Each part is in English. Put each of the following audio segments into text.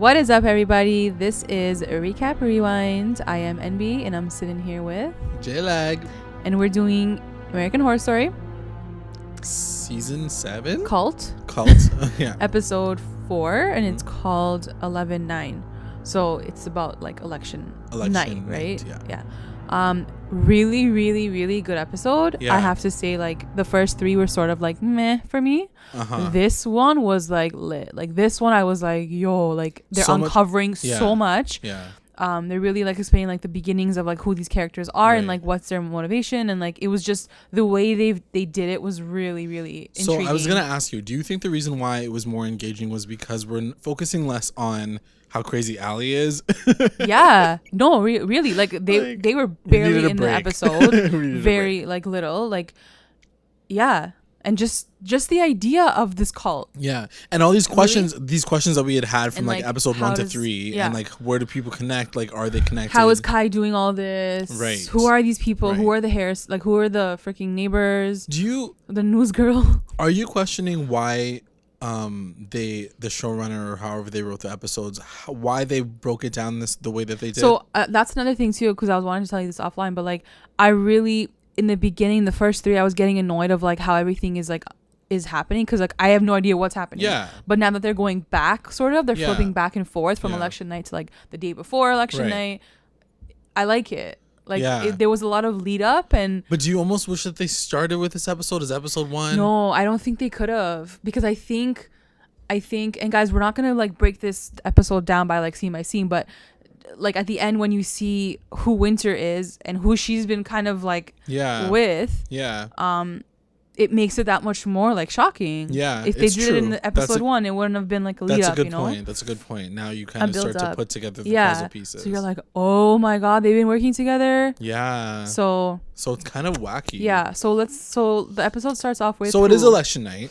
What is up, everybody? This is Recap Rewind. I am NB and I'm sitting here with JLAG. And we're doing American Horror Story Season 7? Cult. Yeah. Episode 4, and it's called 11/9. So it's about like election night, right? Yeah. Really, really, really good episode. Yeah. I have to say, like, the first 3 were sort of like meh for me. This one was like lit. Like, this one I was like, yo, like they're so uncovering so much. Yeah. They're really like explaining like the beginnings of like who these characters are and like what's their motivation, and like it was just the way they did it was really, really intriguing. So I was gonna ask you, do you think the reason why it was more engaging was because we're focusing less on how crazy Allie is? Yeah, no, really, like they were barely in the episode, very like little, like yeah. And just the idea of this cult. Yeah. And all these questions, that we had from like episode 1 to 3, and like where do people connect? Like, are they connected? How is Kai doing all this? Right. Who are these people? Right. Who are the hairs? Like, who are the freaking neighbors? The news girl? Are you questioning why the showrunner or however they wrote the episodes, why they broke it down the way that they did? So that's another thing too, because I was wanting to tell you this offline, but like I really, in the beginning, the first 3, I was getting annoyed of like how everything is happening, because like I have no idea what's happening. Yeah. But now that they're going back, sort of, they're flipping back and forth from election night to like the day before election night. I like it. Like there was a lot of lead up, but do you almost wish that they started with this episode as episode 1? No, I don't think they could have, because I think, and guys, we're not gonna like break this episode down by like scene by scene, but like at the end when you see who Winter is and who she's been kind of like with, it makes it that much more like shocking. Yeah, if they did it in the episode 1, it wouldn't have been like a lead up. That's a good point. Now you kind of start to put together the puzzle pieces. So you're like, oh my god, they've been working together. Yeah. So it's kind of wacky. Yeah. So the episode starts off with. So it is election night.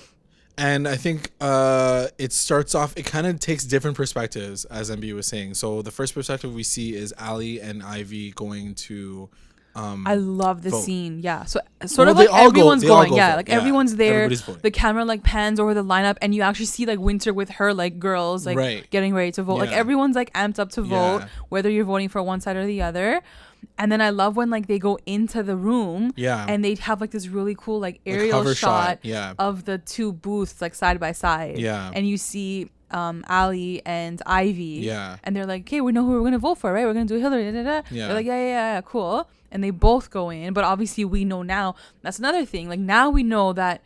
And I think it starts off, it kind of takes different perspectives, as MB was saying. So the first perspective we see is Allie and Ivy going to I love the scene. Yeah. So like everyone's going. Yeah. Like everyone's there. The camera like pans over the lineup, and you actually see like Winter with her like girls like getting ready to vote. Yeah. Like everyone's like amped up to vote, whether you're voting for one side or the other. And then I love when like they go into the room and they have like this really cool like aerial shot of the 2 booths like side by side. Yeah. And you see Allie and Ivy. Yeah. And they're like, okay, we know who we're going to vote for, right? We're going to do Hillary. Yeah. They're like, yeah, cool. And they both go in. But obviously we know now. That's another thing. Like now we know that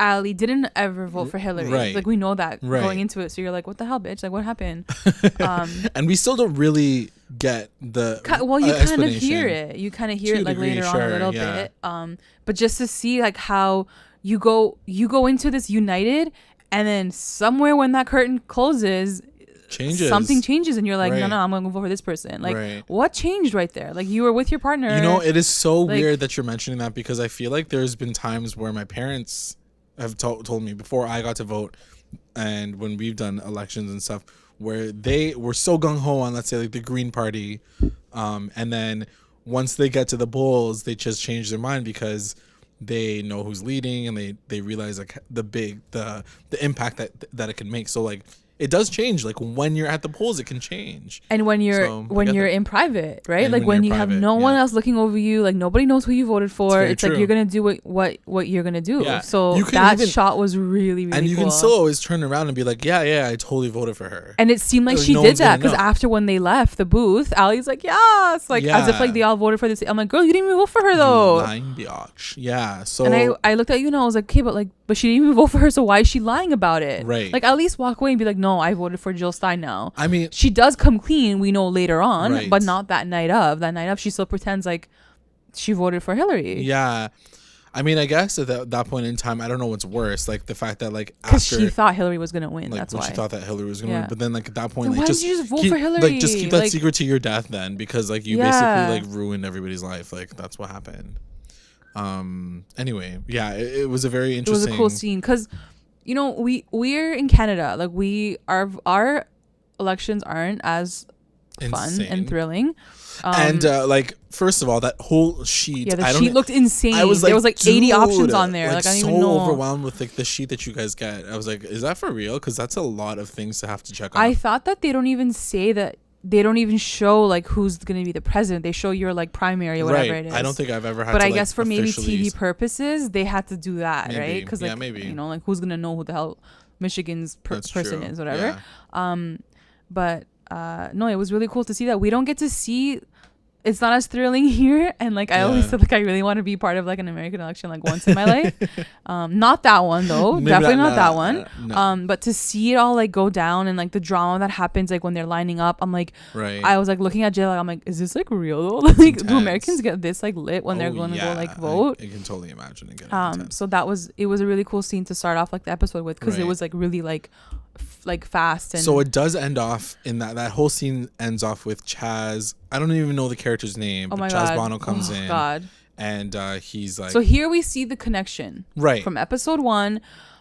Allie didn't ever vote for Hillary. Right. Like we know that going into it. So you're like, what the hell, bitch? Like what happened? And we still don't really get the you kind of hear it. You kind of hear it like later on a little bit. But just to see like how you go into this united, and then somewhere when that curtain closes, something changes, and you're like, no, I'm gonna vote for this person. Like what changed right there? Like you were with your partner. It is so weird that you're mentioning that, because I feel like there's been times where my parents have told me before I got to vote, and when we've done elections and stuff, where they were so gung-ho on, let's say, like the Green Party, and then once they get to the polls, they just change their mind because they know who's leading, and they realize like the impact that it can make. So like it does change. Like when you're at the polls, it can change. And when you're in private, right? Like when you have no one else looking over you, like nobody knows who you voted for. It's like you're gonna do what you're gonna do. Yeah. So that shot was really, really and you cool. can still always turn around and be like, yeah, I totally voted for her. And it seemed like she did that, because after when they left the booth, Allie's like, yes, like as if like they all voted for this. I'm like, girl, you didn't even vote for her though. Lying biatch. Yeah. So and I looked at you and I was like, okay, but she didn't even vote for her, so why is she lying about it? Right. Like at least walk away and be like, no, I voted for Jill Stein now. I mean, she does come clean, we know later on, but not that night of. That night of, she still pretends like she voted for Hillary. Yeah. I mean, I guess at that point in time, I don't know what's worse, like the fact that like because she thought Hillary was gonna win. Like, that's why she thought that Hillary was gonna win. But then like at that point, then like why did you just vote keep, for Hillary? Like just keep that secret to your death then, because like you basically like ruined everybody's life. Like that's what happened. Anyway, it was a very interesting. It was a cool scene because, we're in Canada. Like our elections aren't as fun and thrilling. And like, first of all, that whole sheet. Yeah, the sheet looked insane. I was like, there was like 80 options on there. Like I don't even know. Overwhelmed with like the sheet that you guys get. I was like, is that for real? Because that's a lot of things to have to check on. I thought that they don't even say that. They don't even show like who's going to be the president. They show your like primary or whatever it is. I don't think I've ever had. But to, I guess for maybe TV purposes, they had to do that, maybe. Right? Because like maybe. You know, like who's gonna know who the hell Michigan's person is, whatever. Yeah. But no, it was really cool to see that. We don't get to see. It's not as thrilling here, and like I always said, like I really want to be part of like an American election like once in my life. Not that one though, definitely not that one. No. But to see it all like go down and like the drama that happens like when they're lining up, I'm like, I was like looking at JLAG, I'm like, is this like real though? Like, do Americans get this like lit when they're going to go like vote? I can totally imagine it getting intense. So it was a really cool scene to start off like the episode with because it was like really like fast. And so it does end off in that whole scene ends off with Chaz. I don't even know the character's name, but Chaz Bono comes in. And he's like, so here we see the connection from episode 1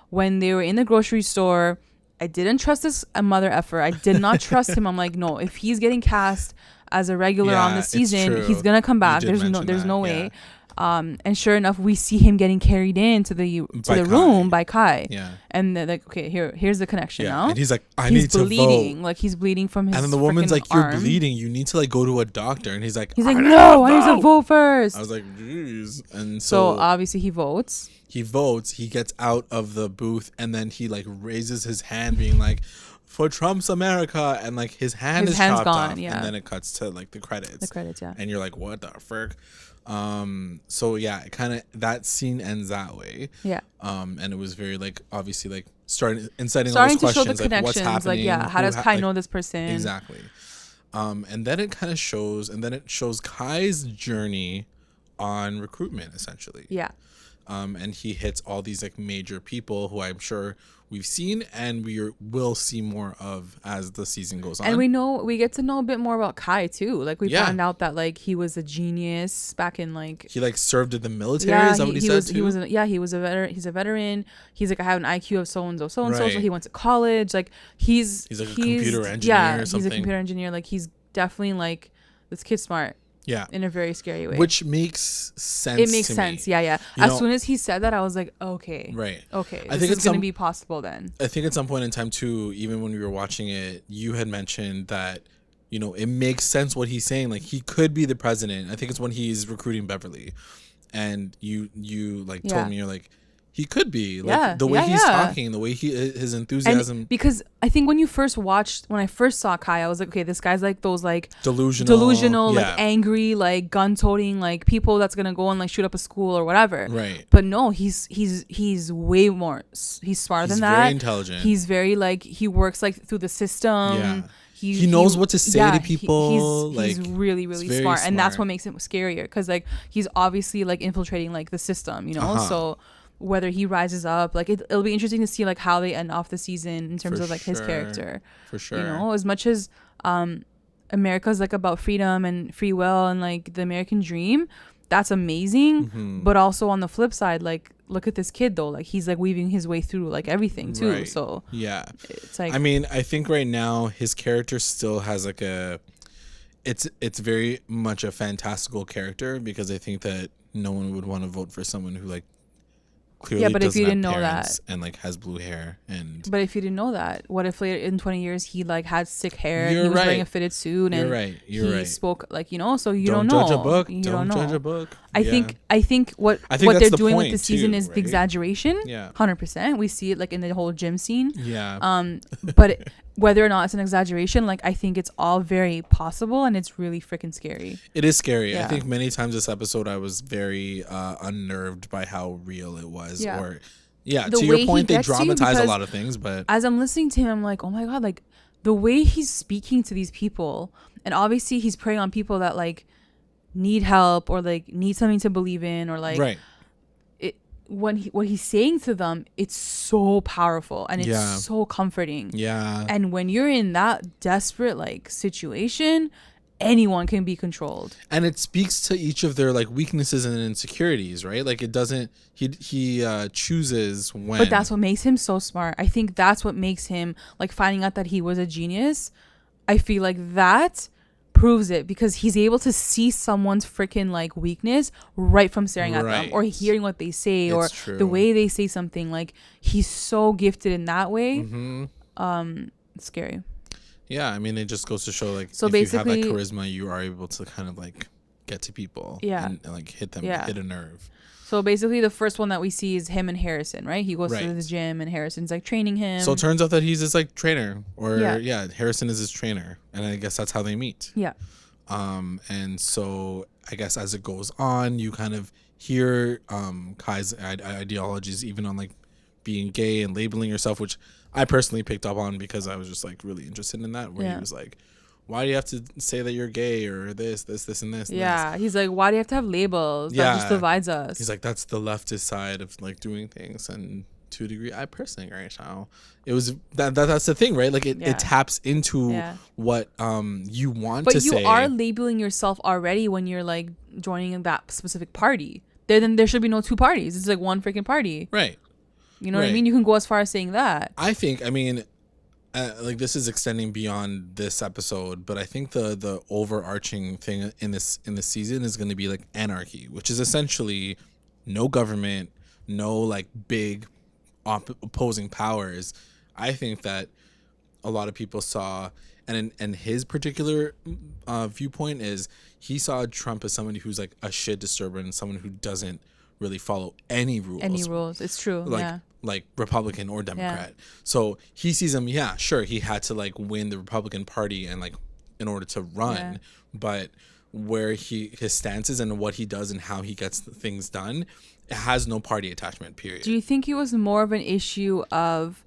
when they were in the grocery store. I didn't trust this mother effer. I did not trust him. I'm like, no, if he's getting cast as a regular on the season, he's gonna come back. There's no way. And sure enough, we see him getting carried into the room by Kai. Yeah. And they're like, okay, here's the connection now. And he's like, I need to vote. Like he's bleeding from his. And then the woman's like, you're bleeding. You need to like go to a doctor. And he's like, no, I need to vote first. I was like, jeez. And so obviously he votes. He votes. He gets out of the booth, and then he like raises his hand, being like, for Trump's America, and like his hand's chopped off. Yeah. And then it cuts to like the credits. Yeah. And you're like, what the frick? So yeah, it kind of, that scene ends that way. Yeah. And it was very like obviously like starting all those questions, to show the like connections, what's happening, like how does Kai know this person exactly. And then it kind of shows Kai's journey on recruitment essentially. Yeah. And he hits all these like major people who I'm sure we've seen and will see more of as the season goes on. And we get to know a bit more about Kai too. Like we found out that like he was a genius back in like he like served in the military. Is that what he said too? He was a veteran. He's a veteran. He's like, I have an IQ of so and so. So he went to college. Like he's like a computer engineer or something. He's a computer engineer. Like he's definitely like, this kid's smart. Yeah. In a very scary way. Which makes sense. It makes sense. Yeah, yeah. As soon as he said that, I was like, okay. Right. Okay. I think it's going to be possible then. I think at some point in time too, even when we were watching it, you had mentioned that, it makes sense what he's saying. Like he could be the president. I think it's when he's recruiting Beverly. And you like told me, you're like, he could be like the way he's talking, the way his enthusiasm. And because I think when I first saw Kai, I was like, okay, this guy's like those like delusional, like angry, like gun-toting, like people that's gonna go and like shoot up a school or whatever. Right. But no, he's way more. He's smarter than that. He's very intelligent. He's very like he works like through the system. Yeah. He knows what to say to people. He's really, really smart, and that's what makes him scarier. Because like he's obviously like infiltrating like the system, So whether he rises up, like it'll be interesting to see like how they end off the season in terms of like his character. For sure. As much as America's like about freedom and free will and like the American dream, that's amazing. Mm-hmm. But also on the flip side, like look at this kid though, like he's like weaving his way through like everything too. Right. So yeah, it's like, I mean, I think right now his character still has like it's very much a fantastical character, because I think that no one would want to vote for someone who like clearly but if you didn't know that and like has blue hair but if you didn't know that, what if later in 20 years he like had sick hair and he was wearing a fitted suit and he spoke like so you don't know. Don't judge a book. I think what they're doing with the season is the exaggeration. 100%. We see it like in the whole gym scene. But whether or not it's an exaggeration, like I think it's all very possible, and it's really freaking scary. It is scary. I think many times this episode I was very unnerved by how real it was. To your point, they dramatize a lot of things, but as I'm listening to him, I'm like, oh my god, like the way he's speaking to these people, and obviously he's preying on people that like need help or like need something to believe in, or like what he's saying to them, it's so powerful and it's so comforting. And when you're in that desperate like situation, anyone can be controlled, and it speaks to each of their like weaknesses and insecurities, right? Like it doesn't, he chooses when. But that's what makes him so smart. I think that's what makes him like finding out that he was a genius. I feel like that proves it because he's able to see someone's freaking like weakness right from staring at them or hearing what they say or the way they say something. Like he's so gifted in that way. It's scary. Yeah, I mean, it just goes to show like so if you have that charisma, you are able to kind of like get to people and like hit them, hit a nerve. So basically the first one that we see is him and Harrison, right? He goes to the gym and Harrison's like training him. So it turns out that he's his like trainer or Harrison is his trainer. And I guess that's how they meet. Yeah. And so I guess as it goes on, you kind of hear Kai's ideologies even on like being gay and labeling yourself, which I personally picked up on because I was just like really interested in that where he was like, why do you have to say that you're gay or this, and this? Yeah. He's like, why do you have to have labels? That just divides us. He's like, that's the leftist side of like doing things. And to a degree, I personally agree. How it was that's the thing, right? Like it taps into what you want to say. But you are labeling yourself already when you're like joining that specific party. Then there should be no two parties. It's like one freaking party. Right. You know what I mean? You can go as far as saying that. I think, I mean, like this is extending beyond this episode, but I think the overarching thing in this season is going to be like anarchy, which is essentially no government, no like big opposing powers. I think that a lot of people saw, and his particular viewpoint is he saw Trump as somebody who's like a shit disturber and someone who doesn't really follow any rules. It's true. Like Republican or Democrat. So he sees him, sure, he had to like win the Republican Party and like in order to run, but where his stances and what he does and how he gets things done, it has no party attachment, period. Do you think it was more of an issue of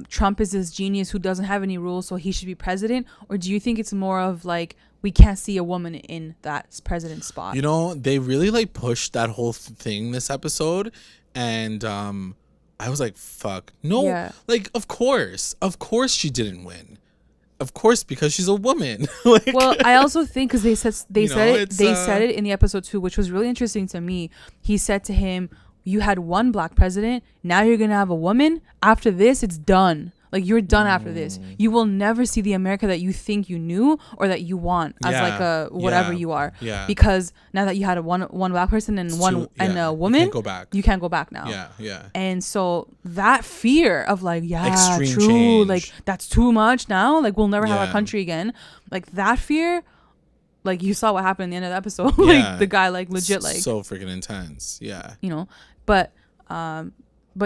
Trump is this genius who doesn't have any rules, so he should be president? Or do you think it's more of like, we can't see a woman in that president spot? You know, they really like pushed that whole thing this episode. And I was like, fuck. No, like, of course she didn't win. Of course, because she's a woman. Like, well, I also think because they said it in the episode 2, which was really interesting to me. He said to him, you had one black president. Now you're going to have a woman. After this, it's done. Like, you're done after this. You will never see the America that you think you knew or that you want as like a whatever you are. Yeah. Because now that you had one black person and and a woman, you can't go back now. Yeah, yeah. And so that fear of like, extreme true, change. Like that's too much now. Like we'll never have a country again. Like that fear. Like you saw what happened at the end of the episode. Like the guy like legit like so freaking intense. Yeah. You know, but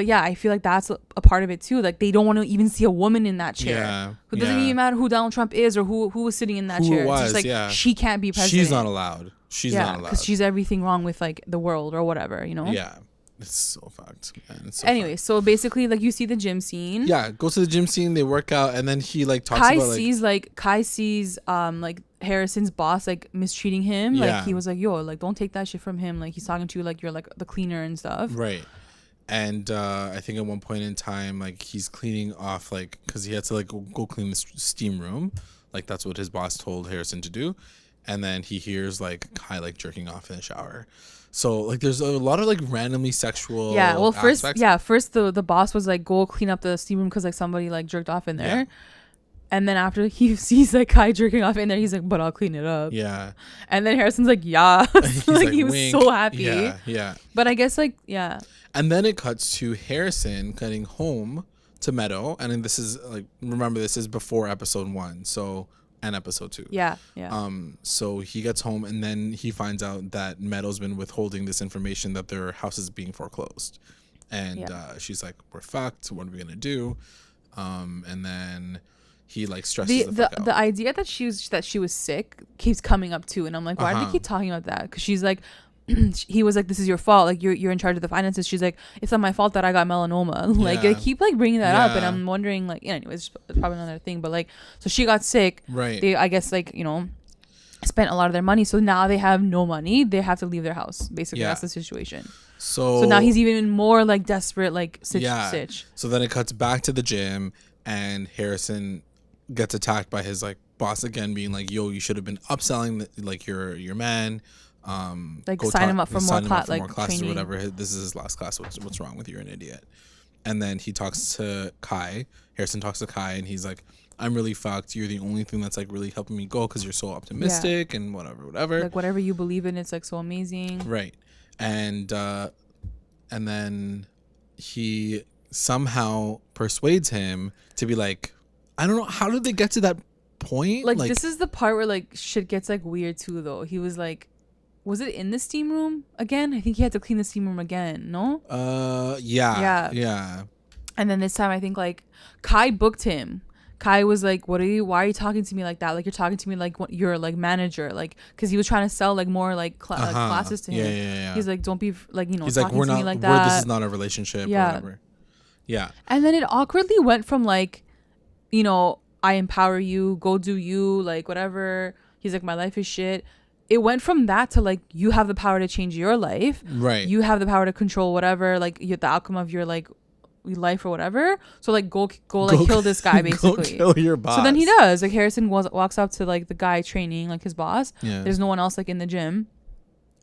yeah, I feel like that's a part of it too. Like they don't want to even see a woman in that chair. Yeah, it doesn't even matter who Donald Trump is or who was sitting in that chair. It's just like she can't be president. She's not allowed. She's not allowed because she's everything wrong with like the world or whatever. You know. Yeah, it's so fucked, man. It's so anyway, fucked. So basically, like you see the gym scene. Yeah, go to the gym scene. They work out, and then he like talks about like Kai sees like Harrison's boss like mistreating him. Like he was like, yo, like don't take that shit from him. Like he's talking to you like you're like the cleaner and stuff. Right. And I think at one point in time, like he's cleaning off, like, because he had to like go clean the steam room, like that's what his boss told Harrison to do, and then he hears like Kai like jerking off in the shower. So like there's a lot of like randomly sexual. Yeah. Well, first the boss was like go clean up the steam room because like somebody like jerked off in there. Yeah. And then after he sees like Kai jerking off in there, he's like, but I'll clean it up. Yeah. And then Harrison's like, yeah. Like he was wink. So happy. Yeah. Yeah. But I guess like, yeah. And then it cuts to Harrison getting home to Meadow. And then this is like, remember, this is before episode 1. And episode 2. Yeah. Yeah. So he gets home and then he finds out that Meadow's been withholding this information that their house is being foreclosed. And she's like, we're fucked. What are we going to do? And then he like stresses the fuck out. The idea that she was sick keeps coming up too, and I'm like, why do we keep talking about that? Because she's like, he was like, this is your fault, like you're in charge of the finances. She's like, it's not my fault that I got melanoma. Like they keep like bringing that up, and I'm wondering like, anyways, it's probably another thing, but like, so she got sick, right? They, I guess, like, you know, spent a lot of their money, so now they have no money. They have to leave their house. Basically, that's the situation. So now he's even more like desperate, like stitch. So then it cuts back to the gym, and Harrison gets attacked by his like boss again, being like, yo, you should have been upselling like your man, like sign him up for more classes training or whatever. This is his last class. What's wrong with you? You're an idiot. And then he talks to Kai. Harrison talks to Kai, and he's like, I'm really fucked. You're the only thing that's like really helping me go because you're so optimistic and whatever. Like whatever you believe in, it's like so amazing. Right. And then he somehow persuades him to be like, I don't know, how did they get to that point? Like this is the part where like shit gets like weird too though. He was like, was it in the steam room again? I think he had to clean the steam room again, no? Yeah. And then this time I think like Kai booked him. Kai was like, why are you talking to me like that? Like you're talking to me like you're like manager, like because he was trying to sell like more like classes to him. Yeah. He's like, don't be like, you know, he's talking like, to me like that. This is not a relationship or whatever. Yeah. And then it awkwardly went from like, you know, I empower you, go do you, like whatever. He's like, my life is shit. It went from that to like, you have the power to change your life. Right. You have the power to control whatever, like the outcome of your like life or whatever. So like go like kill this guy basically. Go kill your boss. So then he does. Like Harrison walks up to like the guy training, like his boss. Yeah. There's no one else like in the gym.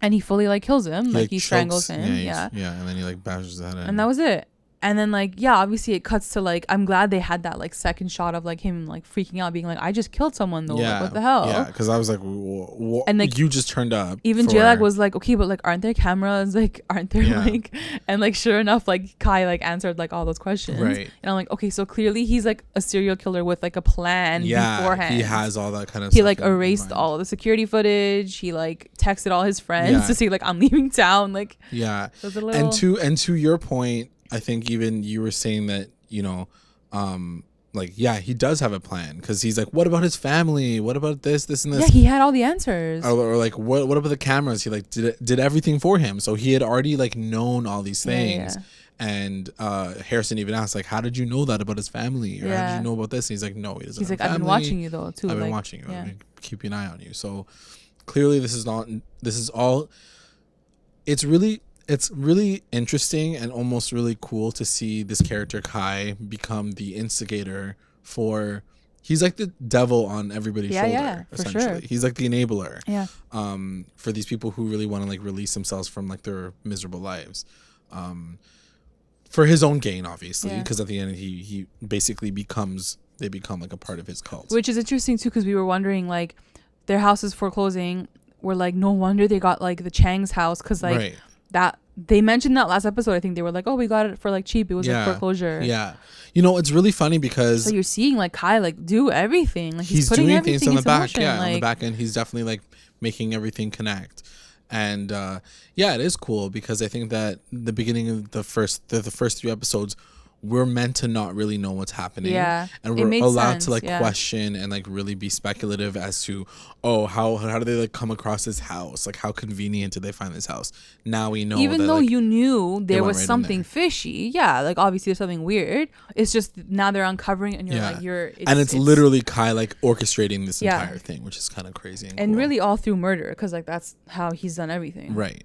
And he fully like kills him. Like he strangles him. Yeah. And then he like bashes his head in. And that was it. And then like, yeah, obviously it cuts to like, I'm glad they had that like second shot of like him like freaking out, being like, I just killed someone though. Like, what the hell? Yeah, because I was like, and like, you just turned up. Even JLAG was like, okay, but like, aren't there cameras? Like, aren't there like, and like, sure enough, like Kai like answered like all those questions. Right. And I'm like, okay, so clearly he's like a serial killer with like a plan beforehand. He has all that kind of He stuff like erased all the security footage. He like texted all his friends to see like, I'm leaving town. Like, and to your point, I think even you were saying that, you know, like, yeah, he does have a plan because he's like, what about his family? What about this and this? Yeah, he had all the answers. Or like, what about the cameras? He like did everything for him. So he had already like known all these things. Yeah. And Harrison even asked, like, how did you know that about his family? Or how did you know about this? And he's like, no, he doesn't. He's like, I've been watching you though, too. I've been watching you. I've been keeping an eye on you. So clearly it's really interesting and almost really cool to see this character Kai become the instigator for. He's like the devil on everybody's shoulder, essentially. Sure. He's like the enabler. Yeah. For these people who really want to like release themselves from like their miserable lives, for his own gain, obviously, because at the end he basically they become like a part of his cult. Which is interesting too, because we were wondering like their house is foreclosing. We're like, no wonder they got like the Chang's house, because like. That they mentioned that last episode. I think they were like, oh, we got it for like cheap. It was like foreclosure. Yeah. You know, it's really funny because so you're seeing like Kai like do everything. Like he's doing things on the back. Motion. Yeah, like, on the back end, he's definitely like making everything connect. And it is cool because I think that the beginning of the first 3 episodes, we're meant to not really know what's happening. Yeah. And we're allowed to like question and like really be speculative as to, how do they like come across this house? Like how convenient did they find this house? Now we know. Even that, though like, you knew there was something fishy. Yeah. Like obviously there's something weird. It's just now they're uncovering and you're like, it's literally Kai like orchestrating this entire thing, which is kind of crazy. And cool. Really all through murder. Cause like that's how he's done everything. Right.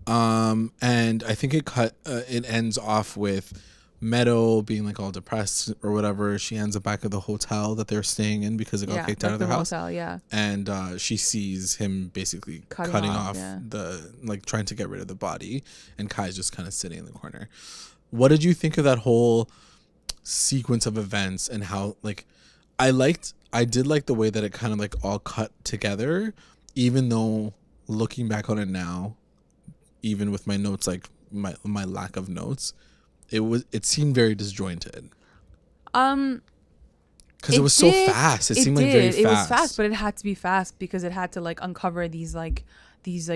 And I think it ends off with Meadow being like all depressed or whatever. She ends up back at the hotel that they're staying in because it got kicked out of their house. Hotel, and she sees him basically cutting off the like trying to get rid of the body, and Kai's just kind of sitting in the corner. What did you think of that whole sequence of events and how like I did like the way that it kind of like all cut together, even though looking back on it now, even with my notes, like my lack of notes, it seemed very disjointed. Because it was so fast. It seemed like very fast. It was fast, but it had to be fast because it had to like uncover these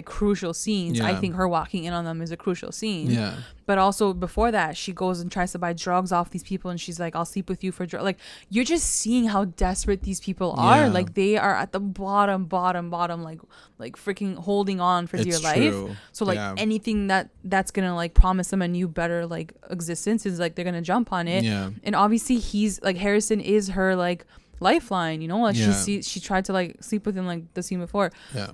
crucial scenes. I think her walking in on them is a crucial scene. Yeah. But also before that, she goes and tries to buy drugs off these people, and she's like, "I'll sleep with you for drugs." Like you're just seeing how desperate these people are. Yeah. Like they are at the bottom, like freaking holding on for dear life. So like anything that's gonna like promise them a new, better like existence is like they're gonna jump on it. Yeah. And obviously he's like Harrison is her like lifeline. You know, like she tried to like sleep with him like the scene before. Yeah.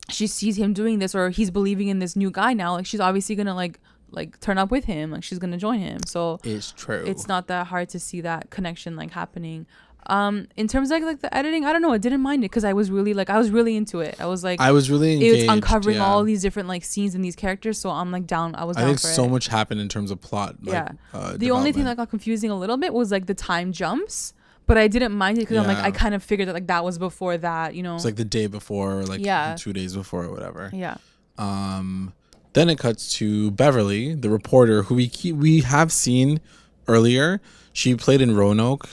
She sees him doing this, or he's believing in this new guy now. Like she's obviously gonna like turn up with him. Like she's gonna join him. So it's true. It's not that hard to see that connection like happening. In terms of like the editing, I don't know. I didn't mind it because I was really into it. I was really engaged. It's uncovering all these different like scenes and these characters. So I'm like down. I think so much happened in terms of plot. The only thing that got confusing a little bit was like the time jumps. But I didn't mind it because I'm like, I kind of figured that like that was before that, you know. It's like the day before or like 2 days before or whatever. Yeah. Then it cuts to Beverly, the reporter, who we have seen earlier. She played in Roanoke.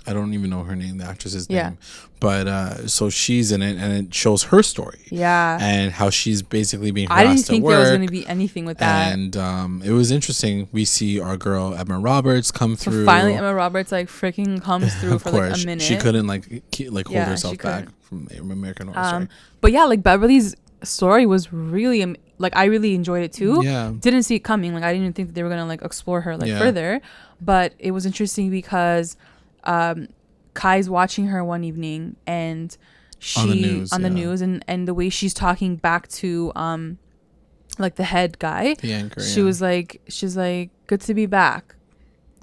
I don't even know her name, the actress's name. But so she's in it, and it shows her story. Yeah. And how she's basically being harassed I didn't think at work. there was going to be anything with that. And it was interesting. We see our girl Emma Roberts come through. So finally, Emma Roberts like freaking comes through for like a minute. She couldn't like hold herself back from American Horror Story. But yeah, like Beverly's story was really like I really enjoyed it too. Yeah. Didn't see it coming. Like I didn't even think that they were gonna like explore her like further. But it was interesting because Kai's watching her one evening and she on the news and the way she's talking back to like the head guy, the anchor, she's like good to be back,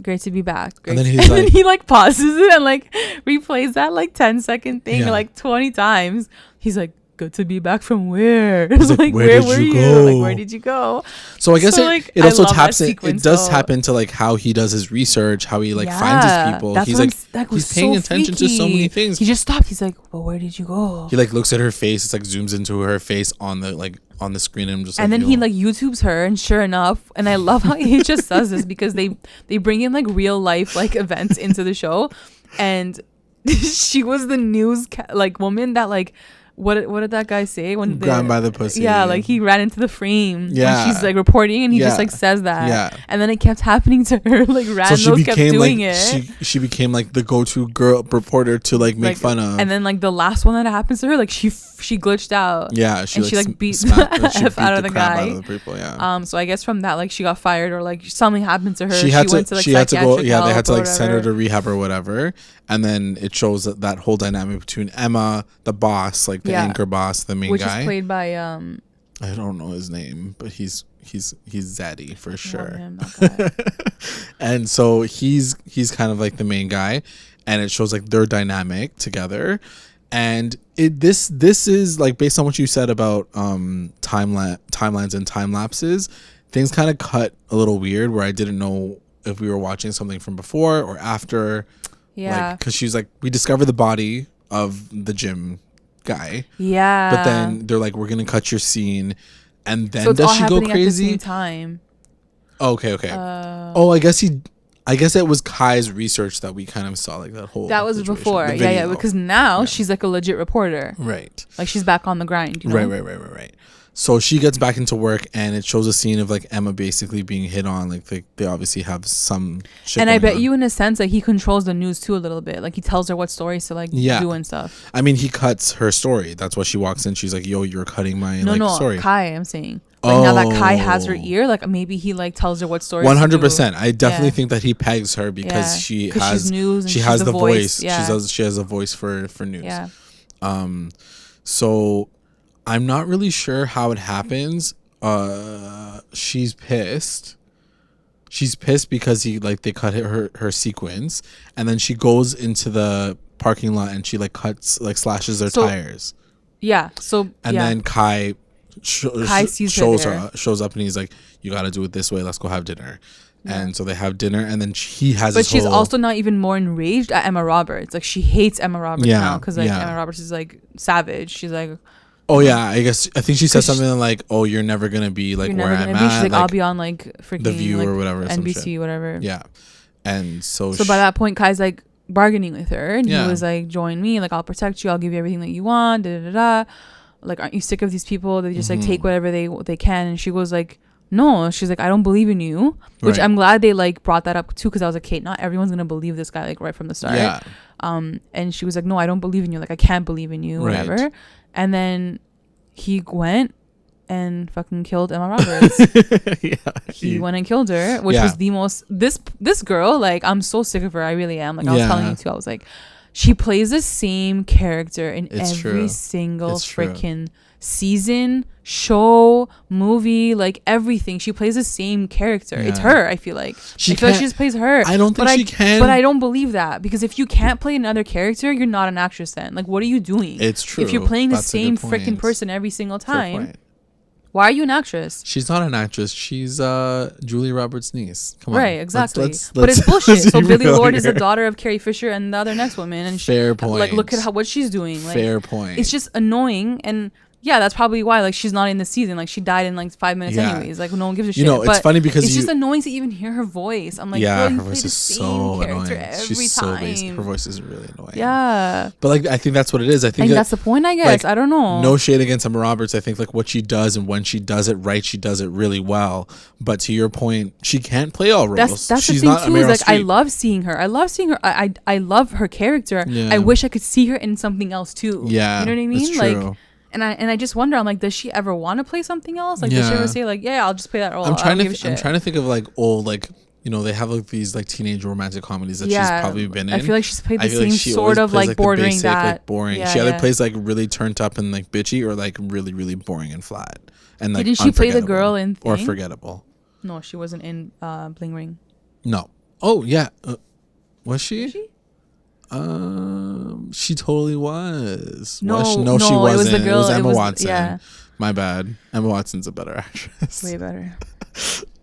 great to be back, great. And then he like pauses it and like replays that like 10-second thing like 20 times. He's like, good to be back from where? It's like where were you? Like where did you go? So I guess it also taps in. It does tap into like how he does his research, how he like finds his people. He's like he's paying attention to so many things. He just stopped. He's like, well, where did you go? He like looks at her face. It's like zooms into her face on the screen, and I'm just like, and then he like YouTubes her, and sure enough, and I love how he just does this because they bring in like real life like events into the show, and she was the news like woman that like. What did that guy say when grabbed by the pussy? Yeah, like he ran into the frame. Yeah, when she's like reporting, and he just like says that. Yeah, and then it kept happening to her. Like randos kept doing it. She became like the go-to girl reporter to like make fun of. And then like the last one that happens to her, like she glitched out. Yeah, she beat the F out of the guy. Out of the people, yeah. So I guess from that, like she got fired or like something happened to her. She went to like psychiatric help. Yeah, they had to like send her to rehab or whatever. And then it shows that whole dynamic between Emma, the boss, like the anchor boss, the main guy, which is played by I don't know his name, but he's Zaddy for sure. And so he's kind of like the main guy, and it shows like their dynamic together. And this is like based on what you said about timelines and time lapses, things kind of cut a little weird where I didn't know if we were watching something from before or after. Yeah, because she's like, we discover the body of the gym guy. Yeah, but then they're like, we're gonna cut your scene, and then so does she go crazy? At the same time. Okay. I guess it was Kai's research that we kind of saw, like that whole. That was situation. Before, yeah, because now she's like a legit reporter, right? Like she's back on the grind, you know? Right. So she gets back into work, and it shows a scene of like Emma basically being hit on. Like they obviously have some shit. And I bet you, in a sense, like he controls the news too a little bit. Like he tells her what stories to like do and stuff. I mean, he cuts her story. That's why she walks in. She's like, "Yo, you're cutting my story." Kai, I'm saying. Like now that Kai has her ear, like maybe he like tells her what stories. 100%. I definitely think that he pegs her because she has she's news and she has the voice. Yeah. She has a voice for news. Yeah. So I'm not really sure how it happens. She's pissed. She's pissed because they cut her sequence, and then she goes into the parking lot and she like slashes their tires. Yeah. So then Kai shows up and he's like, you got to do it this way. Let's go have dinner. Yeah. And so they have dinner, and then he has. But she's also not even more enraged at Emma Roberts. Like she hates Emma Roberts now because Emma Roberts is like savage. She's like. Oh yeah, I think she said something like, "Oh, you're never gonna be like where I'm at." She's like, "I'll be on like freaking The View like, or whatever, NBC, whatever." Yeah, and so by that point, Kai's like bargaining with her, and he was like, "Join me, like I'll protect you, I'll give you everything that you want." Da da da. Like, aren't you sick of these people that just like take whatever they can? And she goes like, "No," she's like, "I don't believe in you," which I'm glad they like brought that up too, because I was like, "Kate, not everyone's gonna believe this guy like right from the start." Yeah. And she was like, "No, I don't believe in you. Like I can't believe in you, whatever." And then he went and fucking killed Emma Roberts. He went and killed her, which was the most this girl, like I'm so sick of her. I really am. Like I was telling you too, I was like, she plays the same character in every single freaking season, show, movie, like everything. She plays the same character. It's her. I feel like she just plays her. I don't think she can. But I don't believe that, because if you can't play another character, you're not an actress then. Like what are you doing? It's true. If you're playing the same freaking person every single time. Why are you an actress? She's not an actress. She's Julia Roberts' niece. Come on. Right, exactly. But it's bullshit. So Billie Lourd is the daughter of Carrie Fisher and the other next woman. And fair point. Like, look at what she's doing. Like, fair point. It's just annoying. And yeah, that's probably why. Like, she's not in the season. Like, she died in like 5 minutes anyways. Like, no one gives a shit. You know, it's funny because it's just annoying to even hear her voice. I'm like, yeah, her voice is so annoying. She's so basic. Her voice is really annoying. Yeah. But like, I think that's what it is. I think that's the point. I guess. Like, I don't know. No shade against Emma Roberts. I think like what she does and when she does it right, she does it really well. But to your point, she can't play all roles. That's She's the thing not too. Is like I love seeing her. I love her character. Yeah. I wish I could see her in something else too. Yeah. You know what I mean? It's true. Like. And I just wonder, I'm like, does she ever want to play something else? Like, does she ever say like, yeah, I'll just play that role? I'm trying to think of like old, like, you know, they have like these like teenage romantic comedies that she's probably been in. I feel like she's played the same sort of like bordering basic, that like, boring. Yeah, she either plays like really turned up and like bitchy or like really really boring and flat and like. Didn't she play the girl in Thing? Or forgettable? No, she wasn't in Bling Ring. No. Oh yeah, was she? Was she? She totally was. No, she wasn't. It was the girl. It was Emma Watson. Yeah. My bad. Emma Watson's a better actress. Way better.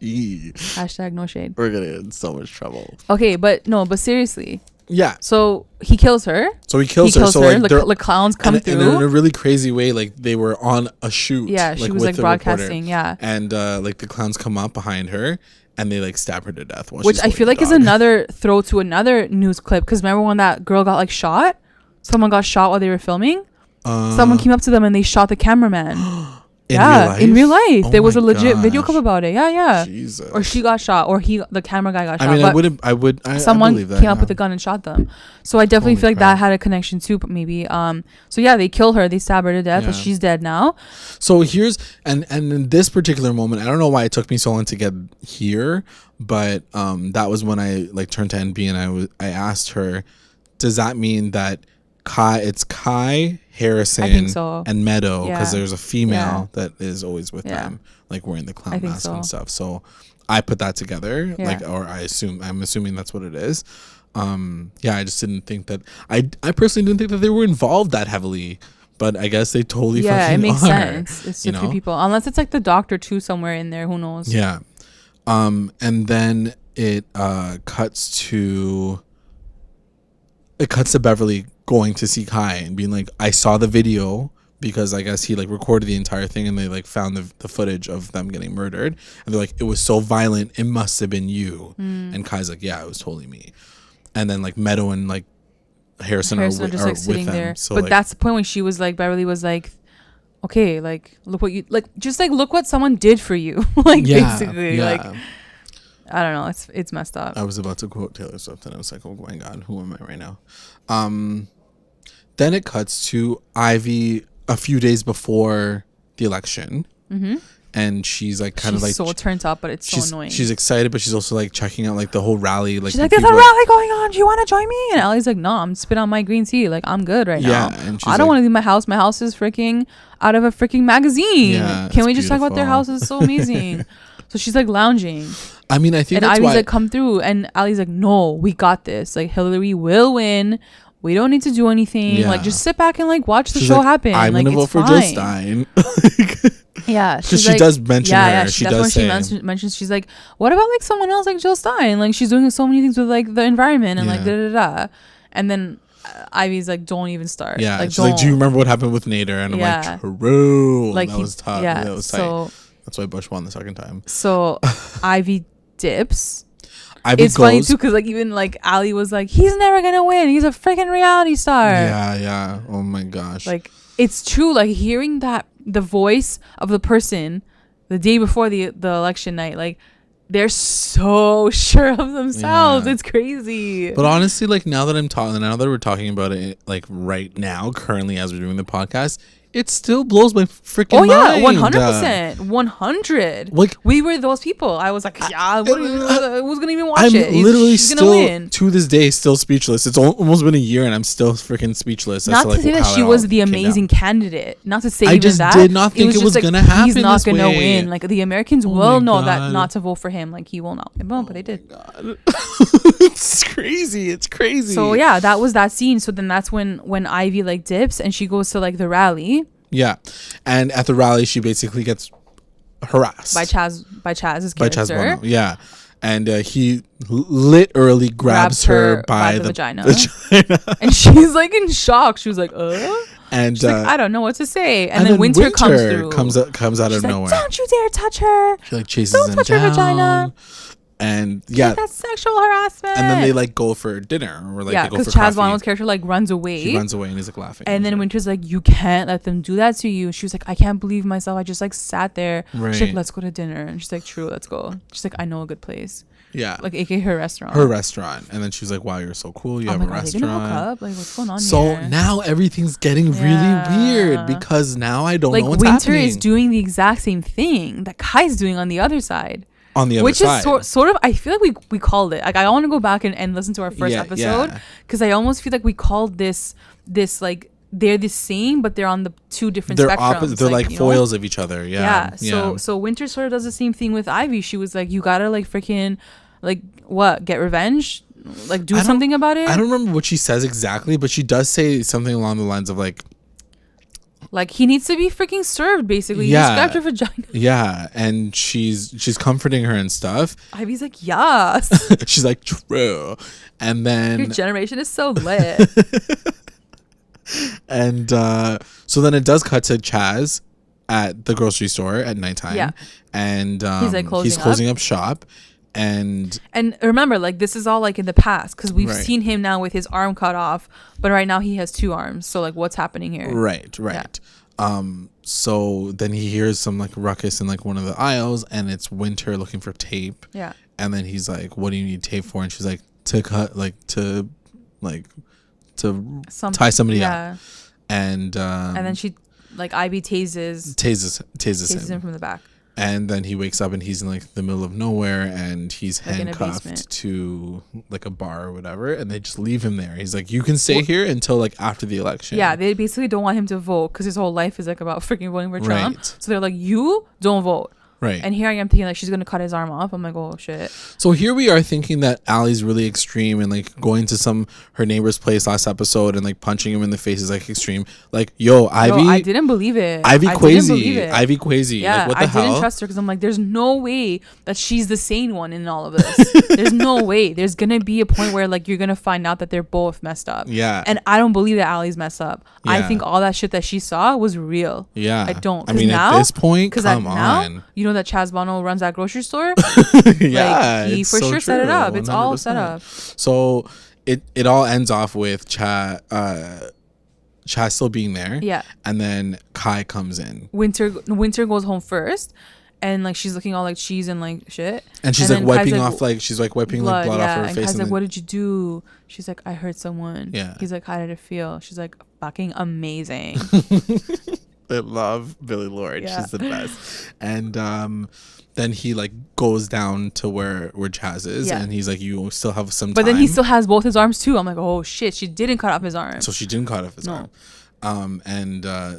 Hashtag no shade. We're gonna get in so much trouble. Okay, but seriously. Yeah. So he kills her. So like the clowns come through. And in a really crazy way, like they were on a shoot. Yeah, she was like broadcasting. Reporter. Yeah. And like the clowns come up behind her. And they like stab her to death. Which I feel like is another throw to another news clip. Because remember when that girl got like shot? Someone got shot while they were filming. Someone came up to them and they shot the cameraman. In real life. There was a legit video clip about it. Yeah. Jesus. Or she got shot, or the camera guy got shot. I mean, someone believe that, came up with a gun and shot them. So I definitely feel like that had a connection too. But maybe. So yeah, they kill her. They stab her to death, but she's dead now. So here's and in this particular moment, I don't know why it took me so long to get here, but that was when I like turned to NB and I asked her, does that mean that it's Kai, Harrison, and Meadow, because there's a female that is always with them, like wearing the clown mask and stuff. So I put that together, I'm assuming that's what it is. I just didn't think that I personally didn't think that they were involved that heavily, but I guess they totally fucking are. Yeah, it makes sense. It's just 2 people, unless it's like the doctor too somewhere in there. Who knows? Yeah, and then it cuts to Beverly going to see Kai and being like, I saw the video, because I guess he like recorded the entire thing and they like found the footage of them getting murdered, and they're like, it was so violent, it must have been you. And Kai's like, yeah, it was totally me. And then like Meadow and like Harrison are just like sitting there. So, but like, that's the point when she was like, Beverly was like, okay, like look what you like, just like look what someone did for you. Like basically like I don't know, it's messed up. I was about to quote Taylor Swift and I was like, oh my god, who am I right now? Then it cuts to Ivy a few days before the election. And she's like kind of like so turned up, but it's so annoying. She's excited, but she's also like checking out like the whole rally. Like she's like, there's a rally going on. Do you want to join me? And Allie's like, no, I'm spit on my green tea. Like I'm good right now. And I don't want to leave my house. My house is freaking out of a freaking magazine. Yeah, can we just talk about their house? Is so amazing. So she's like lounging. I mean, I think and Ivy's like, come through, and Allie's like, no, we got this. Like Hillary will win. We don't need to do anything. Like just sit back and like watch the show happen. I'm like, gonna vote for Jill Stein. Yeah, because she does mention her. She does say. She mentions. She's like, what about like someone else like Jill Stein? Like she's doing so many things with like the environment and like da da da. And then Ivy's like, don't even start. Yeah, like, she's like, do you remember what happened with Nader? And I'm like, true. Like that was tough. Yeah, that was tight. So that's why Bush won the second time. So Ivy dips. It's funny too, because like even like Allie was like, he's never gonna win. He's a freaking reality star. Yeah. Oh my gosh. Like it's true. Like hearing that the voice of the person the day before the election night, like they're so sure of themselves. It's crazy. But honestly, like now that we're talking about it, like right now, currently as we're doing the podcast, it still blows my freaking mind. 100%. 100. Like we were those people. I was like, who's gonna even watch it? I'm literally still to this day still speechless. It's almost been a year and I'm still freaking speechless. Not to say that she was the amazing candidate. Not to say I just did not think it was gonna happen. He's not gonna win. Like the Americans will know that not to vote for him. Like he will not. But they did. It's crazy. It's crazy. So yeah, that was that scene. So then that's when Ivy like dips and she goes to like the rally. Yeah, and at the rally, she basically gets harassed by Chaz's character. Bono, yeah. And he literally grabs her by the vagina. And she's like in shock. She was like, And she's like, I don't know what to say. And then Winter comes through. Comes out of nowhere. Don't you dare touch her. She like chases him down. Her vagina. And yeah, that's sexual harassment. And then they like go for dinner, or like they go for coffee. Chaz Bono's character like runs away. She runs away and he's like laughing. And then Winter's like, you can't let them do that to you. She was like, I can't believe myself. I just like sat there. Right. She's like, let's go to dinner. And she's like, true, let's go. She's like, I know a good place. Yeah, like aka her restaurant. And then she's like, wow, you're so cool. You have a restaurant. They hook up? Like, what's going on so here? now everything's getting really weird because now I don't know what's happening. Winter is doing the exact same thing that Kai's doing on the other side. Which is sort of, I feel like we called it. Like, I want to go back and listen to our first episode because I almost feel like we called this like they're the same, but they're on the two different spectrums. Opposite. They're like foils of each other. Yeah. So Winter sort of does the same thing with Ivy. She was like, you gotta like freaking like what? Get revenge? Like do something about it? I don't remember what she says exactly, but she does say something along the lines of like he needs to be freaking served, basically. Yeah. He grabbed her vagina. Yeah, and she's comforting her and stuff. Ivy's like, yes. She's like, true. And then your generation is so lit. And so then it does cut to Chaz at the grocery store at nighttime. Yeah. And he's like closing up shop. And remember, like, this is all like in the past because we've seen him now with his arm cut off, but right now he has two arms. So like, what's happening here? Right. Yeah. So then he hears some like ruckus in like one of the aisles, and it's Winter looking for tape. Yeah. And then he's like, "What do you need tape for?" And she's like, "To cut, like to tie somebody up." And then she like Ivy tases him from the back. And then he wakes up and he's in like the middle of nowhere and he's like handcuffed to like a bar or whatever, and they just leave him there. He's like, you can stay here until like after the election. Yeah, they basically don't want him to vote because his whole life is like about freaking voting for Trump. Right. So they're like, you don't vote. Right. And here I am thinking like she's gonna cut his arm off. I'm like, oh shit. So here we are thinking that Allie's really extreme and like going to her neighbor's place last episode and like punching him in the face is like extreme. Like, yo, Ivy. I didn't believe it. Ivy Quasi. Yeah, like, what the hell? I didn't trust her because I'm like, there's no way that she's the sane one in all of this. There's no way. There's gonna be a point where like you're gonna find out that they're both messed up. Yeah. And I don't believe that Allie's messed up. Yeah. I think all that shit that she saw was real. Yeah. I don't. I mean, at this point, come on. You know that Chaz Bono runs that grocery store. Yeah, like, he for sure set it up. 100%. It's all set up. So it all ends off with Chaz still being there. Yeah. And then Kai comes in. Winter goes home first, and like she's looking all like cheese and like shit. And she's like wiping off like she's like wiping blood off her face. And Kai's like, what did you do? She's like, I hurt someone. Yeah. He's like, how did it feel? She's like, fucking amazing. I love Billie Lourd. Yeah. She's the best. And then he like goes down to where Chaz is, and he's like, you still have some time. But then he still has both his arms too. I'm like, oh shit, she didn't cut off his arm. So she didn't cut off his arm.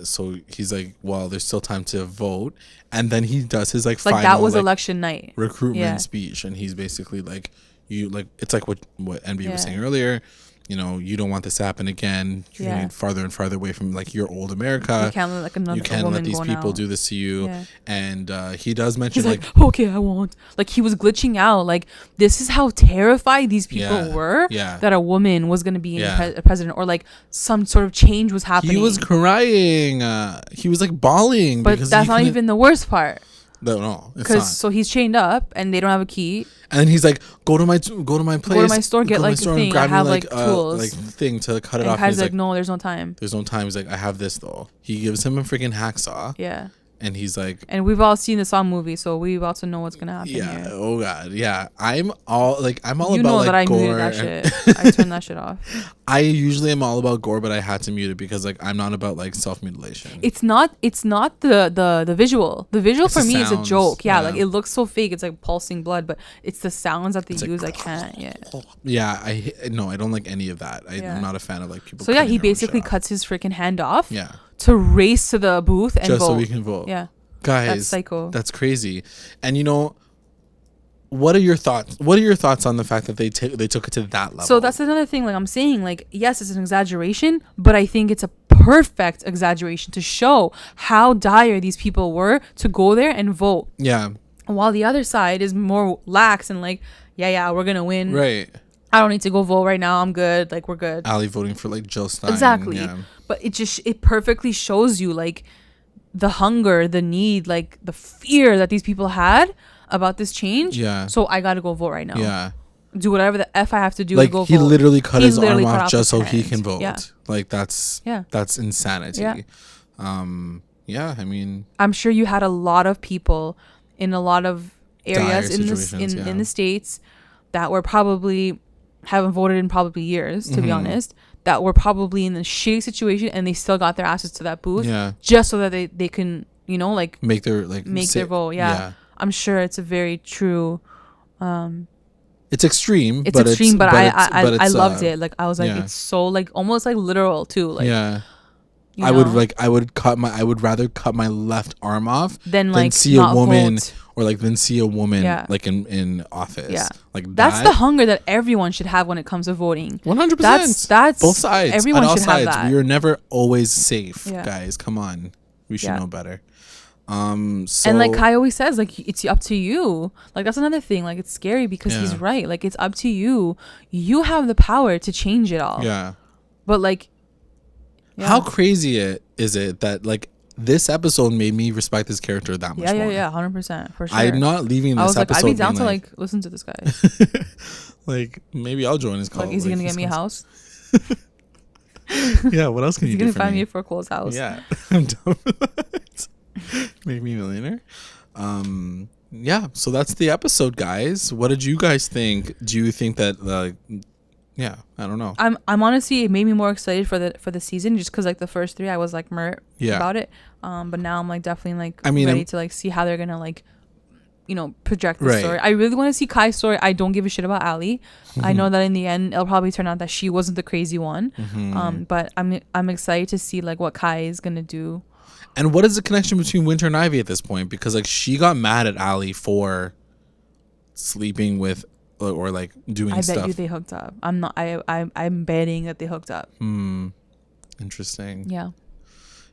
So he's like, well, there's still time to vote. And then he does his like final, that was election night recruitment speech, and he's basically like, you like, it's like what NBEA was saying earlier. You know, you don't want this to happen again. You're getting farther and farther away from like your old America. You can't let these people do this to you. Yeah. And he does mention he's like, okay, I won't. Like he was glitching out. Like this is how terrified these people were that a woman was going to be president, or like some sort of change was happening. He was crying. He was like bawling. But that's not even the worst part. No, because so he's chained up and they don't have a key. And then he's like, go to my place, go to my store, get like the thing. I have like tools, like thing to cut it off. And Kai's like, no, there's no time. There's no time. He's like, I have this though. He gives him a freaking hacksaw. Yeah. And he's like, and we've all seen the Saw movie, so we also know what's gonna happen. Yeah. Here. Oh god. Yeah. I'm all about that I gore. Muted that shit. I turned that shit off. I usually am all about gore, but I had to mute it because like I'm not about like self mutilation. It's not the visual. The visual for me is a joke. Yeah, like it looks so fake. It's like pulsing blood, but it's the sounds that they use. Like, I can't. Yeah. Yeah. I don't like any of that. I'm not a fan of like people. So yeah, he basically cuts his freaking hand off. Yeah. To race to the booth and just vote. So we can vote. Yeah. Guys, that's psycho. That's crazy. And you know, what are your thoughts? What are your thoughts on the fact that they took it to that level? So that's another thing. Like I'm saying, like yes, it's an exaggeration, but I think it's a perfect exaggeration to show how dire these people were to go there and vote. Yeah. While the other side is more lax and like, yeah, we're gonna win. Right. I don't need to go vote right now. I'm good. Like, we're good. Ali voting for like Jill Stein. Exactly. Yeah. But it perfectly shows you like the hunger, the need, like the fear that these people had about this change. Yeah. So I gotta go vote right now. Yeah. Do whatever the F I have to do like to go he vote. literally cut his arm off just so he can vote. Yeah. Like that's insanity. Yeah. Yeah, I mean, I'm sure you had a lot of people in a lot of areas in the States that were probably haven't voted in probably years, to be honest, that were probably in a shitty situation and they still got their asses to that booth just so that they can, you know, like make their vote. Yeah. I'm sure it's a very true it's extreme. But I loved it. Like I was like, it's so like almost like literal too. Like I would rather cut my left arm off than see a woman vote. Or like than see a woman like in office. Yeah. Like that's the hunger that everyone should have when it comes to voting. 100%. That's both sides. Everyone should have that. We are never always safe, guys. Come on. We should know better. And like Kai always says, like it's up to you. Like that's another thing. Like it's scary because he's right. Like it's up to you. You have the power to change it all. Yeah. But like how crazy is it that like this episode made me respect this character that much more? Yeah, 100% for sure. I'm not leaving this episode. I'd be down to like listen to this guy. Like maybe I'll join his call. Like, is he gonna get me a house? Yeah, what else can you do? He's gonna find me a foreclosed house. Yeah, I'm done with that. Make me a millionaire. Yeah, so that's the episode, guys. What did you guys think? Do you think that yeah, I don't know. I'm honestly, it made me more excited for the season just because like the first 3 I was like about it. But now I'm like definitely like ready to like see how they're gonna like, you know, project the story. I really want to see Kai's story. I don't give a shit about Ali. I know that in the end it'll probably turn out that she wasn't the crazy one. But I'm excited to see like what Kai is gonna do. And what is the connection between Winter and Ivy at this point? Because like she got mad at Ali for sleeping with or like doing stuff. I bet you they hooked up. I'm betting that they hooked up. Interesting. Yeah.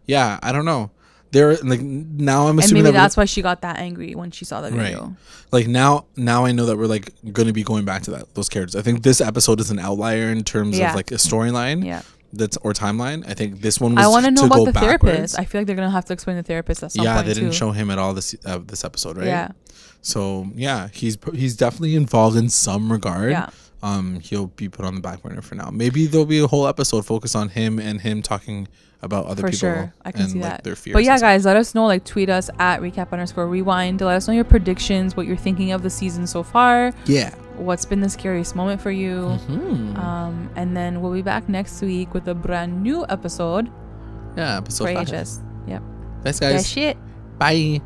Yeah, I don't know. They're like now I'm assuming and maybe that's why she got that angry when she saw the video. Right. Like now I know that we're like going to be going back to those characters. I think this episode is an outlier in terms of like a storyline. Yeah. Or timeline. I think this one was. I want to know about the backwards. Therapist. I feel like they're gonna have to explain the therapist at some point. Yeah, they didn't show him at all this episode, right? Yeah. So yeah, he's definitely involved in some regard. Yeah. He'll be put on the back burner for now. Maybe there'll be a whole episode focused on him and him talking about other people. For sure, I can see like, that. Their fears. But yeah, guys, let us know. Like, tweet us at recap_rewind. Let us know your predictions, what you're thinking of the season so far. Yeah. What's been the scariest moment for you? And then we'll be back next week with a brand new episode. Yeah, episode 5. Yep. Thanks, guys. That shit. Bye.